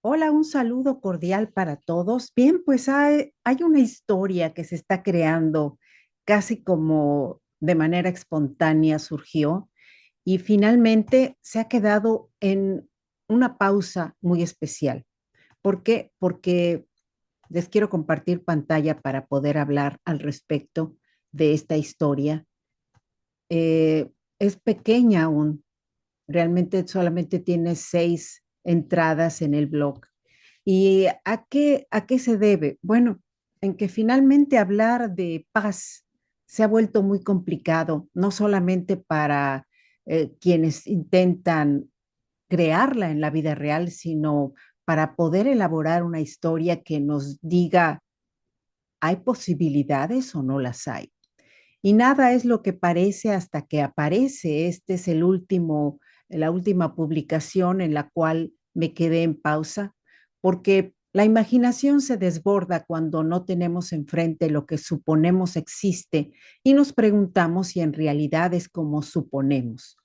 Hola, un saludo cordial para todos. Bien, pues hay una historia que se está creando casi como de manera espontánea surgió y finalmente se ha quedado en una pausa muy especial. ¿Por qué? Porque les quiero compartir pantalla para poder hablar al respecto de esta historia. Es pequeña aún, realmente solamente tiene 6 entradas en el blog. ¿Y a qué se debe? Bueno, en que finalmente hablar de paz se ha vuelto muy complicado, no solamente para quienes intentan crearla en la vida real, sino para poder elaborar una historia que nos diga, ¿hay posibilidades o no las hay? Y nada es lo que parece hasta que aparece. Este es la última publicación en la cual me quedé en pausa, porque la imaginación se desborda cuando no tenemos enfrente lo que suponemos existe y nos preguntamos si en realidad es como suponemos.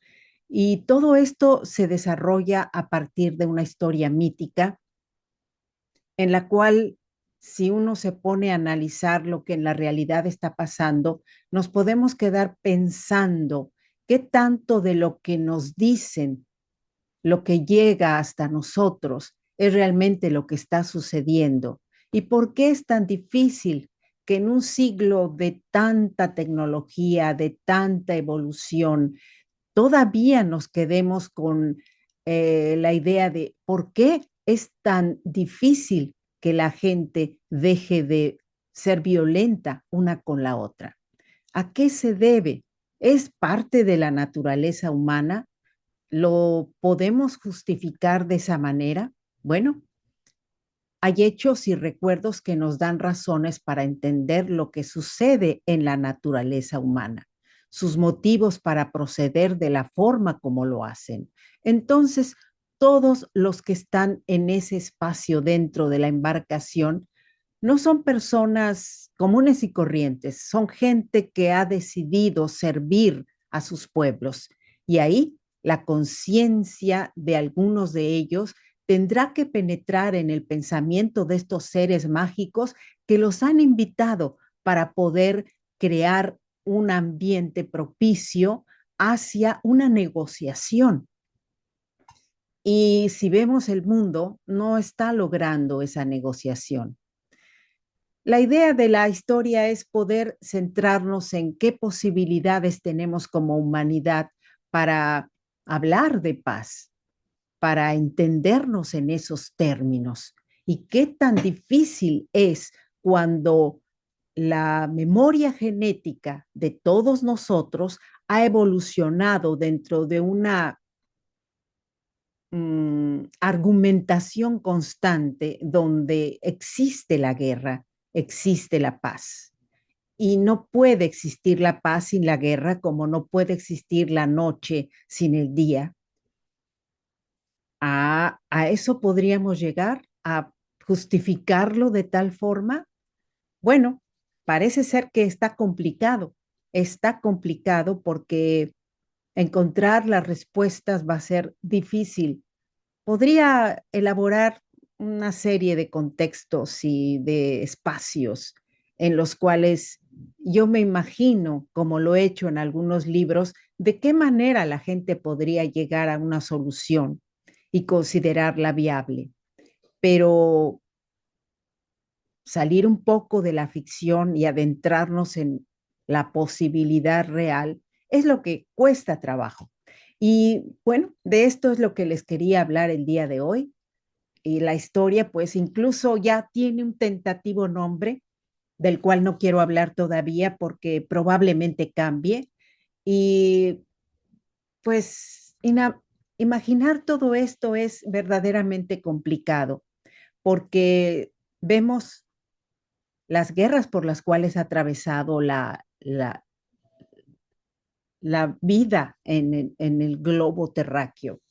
Y todo esto se desarrolla a partir de una historia mítica en la cual si uno se pone a analizar lo que en la realidad está pasando, nos podemos quedar pensando qué tanto de lo que nos dicen, lo que llega hasta nosotros, es realmente lo que está sucediendo. ¿Y por qué es tan difícil que en un siglo de tanta tecnología, de tanta evolución, todavía nos quedemos con la idea de por qué es tan difícil que la gente deje de ser violenta una con la otra? ¿A qué se debe? ¿Es parte de la naturaleza humana? ¿Lo podemos justificar de esa manera? Bueno, hay hechos y recuerdos que nos dan razones para entender lo que sucede en la naturaleza humana, sus motivos para proceder de la forma como lo hacen. Entonces, todos los que están en ese espacio dentro de la embarcación no son personas comunes y corrientes, son gente que ha decidido servir a sus pueblos. Y ahí la conciencia de algunos de ellos tendrá que penetrar en el pensamiento de estos seres mágicos que los han invitado para poder crear un ambiente propicio hacia una negociación. Y si vemos el mundo, no está logrando esa negociación. La idea de la historia es poder centrarnos en qué posibilidades tenemos como humanidad para hablar de paz, para entendernos en esos términos y qué tan difícil es cuando la memoria genética de todos nosotros ha evolucionado dentro de una argumentación constante donde existe la guerra, existe la paz. Y no puede existir la paz sin la guerra, como no puede existir la noche sin el día. ¿A eso podríamos llegar? ¿A justificarlo de tal forma? Bueno, parece ser que está complicado porque encontrar las respuestas va a ser difícil. Podría elaborar una serie de contextos y de espacios en los cuales yo me imagino, como lo he hecho en algunos libros, de qué manera la gente podría llegar a una solución y considerarla viable. Pero salir un poco de la ficción y adentrarnos en la posibilidad real es lo que cuesta trabajo. Y bueno, de esto es lo que les quería hablar el día de hoy. Y la historia, pues incluso ya tiene un tentativo nombre del cual no quiero hablar todavía porque probablemente cambie. Y pues imaginar todo esto es verdaderamente complicado porque vemos las guerras por las cuales ha atravesado la vida en el globo terráqueo,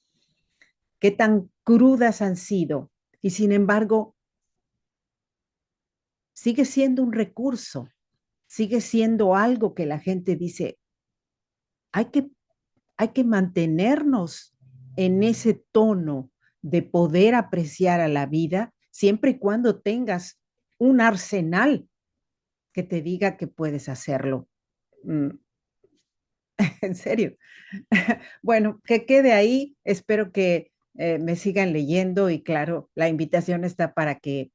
qué tan crudas han sido. Y sin embargo, sigue siendo un recurso, sigue siendo algo que la gente dice, hay que, hay que mantenernos en ese tono de poder apreciar a la vida siempre y cuando tengas un arsenal que te diga que puedes hacerlo. Mm, en serio. Bueno, que quede ahí. Espero que me sigan leyendo y claro, la invitación está para que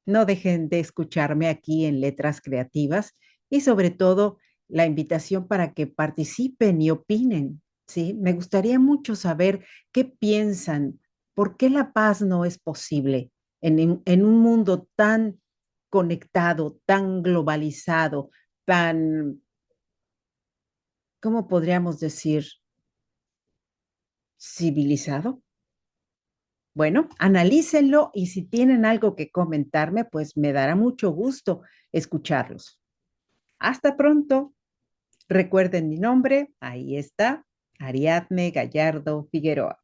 no dejen de escucharme aquí en Letras Creativas y sobre todo la invitación para que participen y opinen, ¿sí? Me gustaría mucho saber qué piensan, por qué la paz no es posible en un mundo tan conectado, tan globalizado, tan, ¿cómo podríamos decir? Civilizado. Bueno, analícenlo y si tienen algo que comentarme, pues me dará mucho gusto escucharlos. Hasta pronto. Recuerden mi nombre, ahí está, Ariadne Gallardo Figueroa.